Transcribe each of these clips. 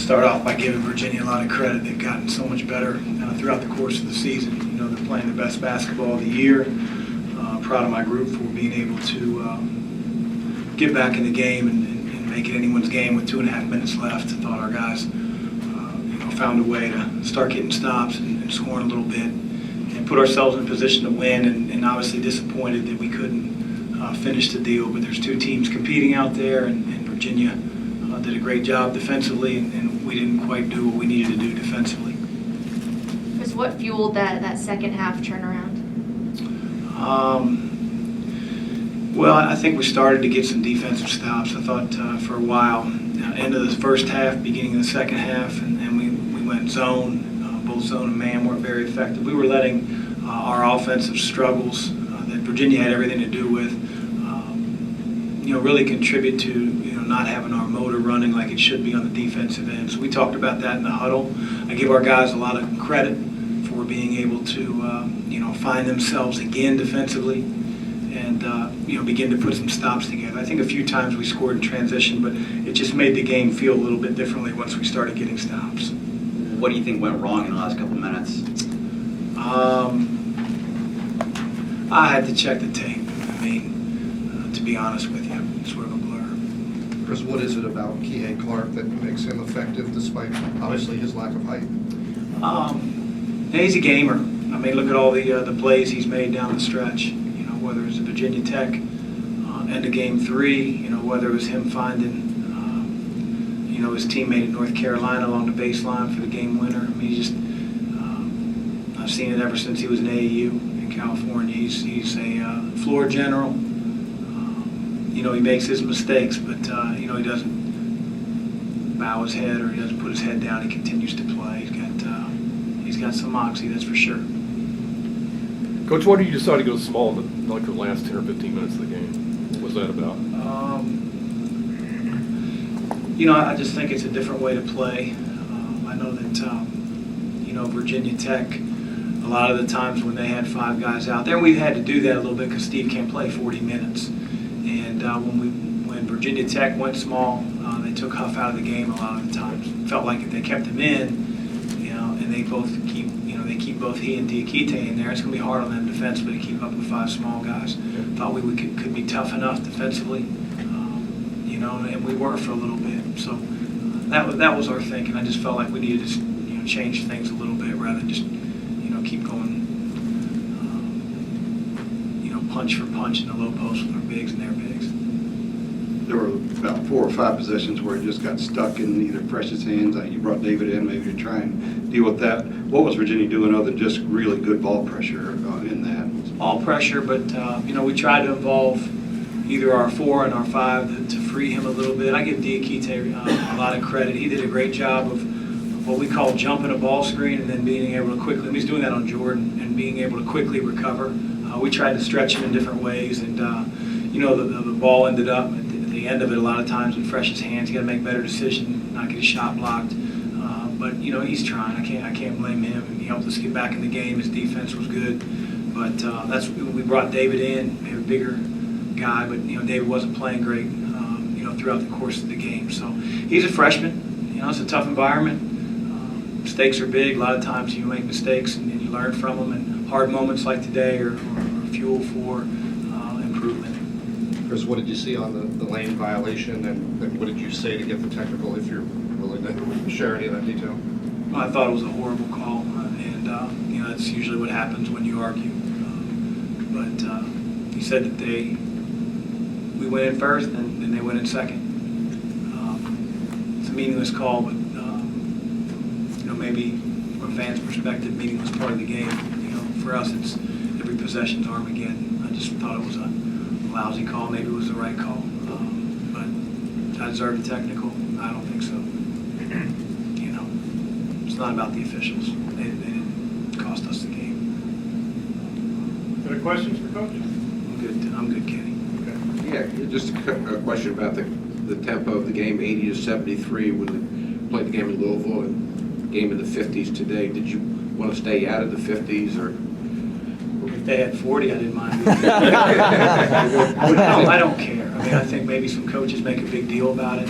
start off by giving Virginia a lot of credit. They've gotten so much better throughout the course of the season. You know, they're playing the best basketball of the year. Proud of my group for being able to get back in the game and make it anyone's game with 2.5 minutes left. I thought our guys found a way to start getting stops and scoring a little bit and put ourselves in a position to win, and obviously disappointed that we couldn't finish the deal. But there's two teams competing out there, and Virginia did a great job defensively, and we didn't quite do what we needed to do defensively. Chris, what fueled that second half turnaround? Well, I think we started to get some defensive stops. I thought for a while, end of the first half, beginning of the second half, and we went zone. Both zone and man weren't very effective. We were letting our offensive struggles that Virginia had everything to do with, really contribute to not having our motor running like it should be on the defensive end. So we talked about that in the huddle. I give our guys a lot of credit for being able to find themselves again defensively and begin to put some stops together. I think a few times we scored in transition, but it just made the game feel a little bit differently once we started getting stops. What do you think went wrong in the last couple of minutes? I had to check the tape. I mean, to be honest with you, it's sort of a blur. Chris, what is it about Kihei Clark that makes him effective despite obviously his lack of height? He's a gamer. I mean, look at all the plays he's made down the stretch. Whether it was at Virginia Tech, end of game 3. Whether it was him finding his teammate at North Carolina along the baseline for the game winner. I mean, I've seen it ever since he was in AAU in California. He's a floor general. He makes his mistakes, but he doesn't bow his head or he doesn't put his head down. He continues to play. He's got some moxie, that's for sure. Coach, why did you decide to go small in the last 10 or 15 minutes of the game? What was that about? I just think it's a different way to play. I know that, Virginia Tech, a lot of the times when they had 5 guys out there, and we've had to do that a little bit because Steve can't play 40 minutes. And when Virginia Tech went small, they took Huff out of the game a lot of the times. Felt like if they kept him in, and they both keep, they keep both he and Diakite in there, it's going to be hard on them defensively to keep up with 5 small guys. Thought we could be tough enough defensively, and we were for a little bit. So that was our thinking. I just felt like we needed to change things a little bit rather than just keep going punch for punch in the low post with our bigs and their bigs. There were about 4 or 5 possessions where it just got stuck in either Fresh's hands. You brought David in maybe to try and deal with that. What was Virginia doing other than just really good ball pressure in that? Ball pressure, but we tried to involve either our 4 and our 5 to free him a little bit. I give Diakite a lot of credit. He did a great job of what we call jumping a ball screen and then being able to quickly, he's doing that on Jordan, and being able to quickly recover. We tried to stretch him in different ways, and the ball ended up at the end of it a lot of times in Fresh's hands. You got to make better decisions, not get a shot blocked. But he's trying. I can't blame him. He helped us get back in the game. His defense was good, but we brought David in, maybe a bigger guy, but David wasn't playing great, throughout the course of the game. So he's a freshman. It's a tough environment. Mistakes are big. A lot of times you make mistakes and you learn from them. And hard moments like today are fuel for improvement. Chris, what did you see on the lane violation, and what did you say to get the technical, if you're willing to share any of that detail? Well, I thought it was a horrible call, and that's usually what happens when you argue. But he said that we went in first, and they went in second. It's a meaningless call, but maybe from a fan's perspective, meaningless part of the game. For us, it's every possession's Armageddon. I just thought it was a lousy call. Maybe it was the right call, but I deserve a technical. I don't think so. It's not about the officials. They didn't cost us the game. Any questions for Coach? I'm good, Kenny. Yeah, just a question about the tempo of the game, 80-73 when they played the game in Louisville and game in the 50s today. Did you want to stay out of the 50s or? If they had 40, I didn't mind. No, I don't care. I mean, I think maybe some coaches make a big deal about it.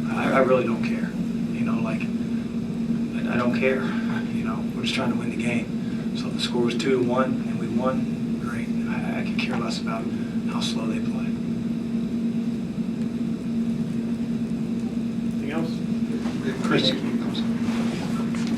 I really don't care. I don't care. You know, we're just trying to win the game. So if the score was 2-1 and we won, great. I could care less about how slow they play.